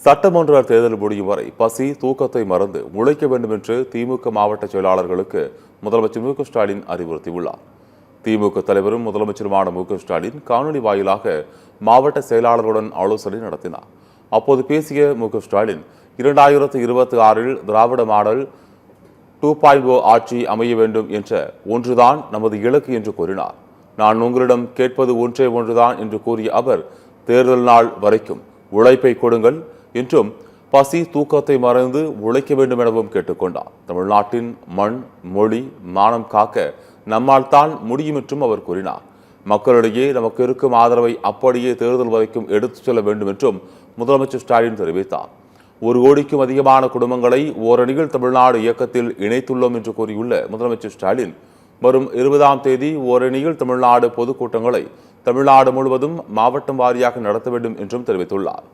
சட்டமன்ற தேர்தல் முடியும் வரை பசி தூக்கத்தை மறந்து உழைக்க வேண்டும் என்று திமுக மாவட்ட செயலாளர்களுக்கு முதலமைச்சர் மு க ஸ்டாலின் அறிவுறுத்தியுள்ளார். திமுக தலைவரும் முதலமைச்சருமான மு க ஸ்டாலின் காணொலி வாயிலாக மாவட்ட செயலாளர்களுடன் ஆலோசனை நடத்தினார். அப்போது பேசிய மு க ஸ்டாலின் 2026 திராவிட மாடல் 2.0 ஆட்சி அமைய வேண்டும் என்ற ஒன்றுதான் நமது இலக்கு என்று கூறினார். நான் உங்களிடம் கேட்பது ஒன்றே ஒன்றுதான் என்று கூறிய அவர், தேர்தல் நாள் வரைக்கும் உழைப்பை கொடுங்கள் என்றும் பசி தூக்கத்தை மறந்து உழைக்க வேண்டும் எனவும் கேட்டுக்கொண்டார். தமிழ்நாட்டின் மண், மொழி, மானம் காக்க நம்மால் தான் முடியும் என்றும் அவர் கூறினார். மக்களிடையே நமக்கு இருக்கும் ஆதரவை அப்படியே தேர்தல் வரைக்கும் எடுத்துச் செல்ல வேண்டும் என்றும் முதலமைச்சர் ஸ்டாலின் தெரிவித்தார். 1 கோடிக்கும் அதிகமான குடும்பங்களை ஓரணியில் தமிழ்நாடு இயக்கத்தில் இணைத்துள்ளோம் என்று கூறியுள்ள முதலமைச்சர் ஸ்டாலின், வரும் 20ஆம் தேதி ஓரணியில் தமிழ்நாடு பொதுக்கூட்டங்களை தமிழ்நாடு முழுவதும் மாவட்டம் வாரியாக நடத்த வேண்டும் என்றும் தெரிவித்துள்ளார்.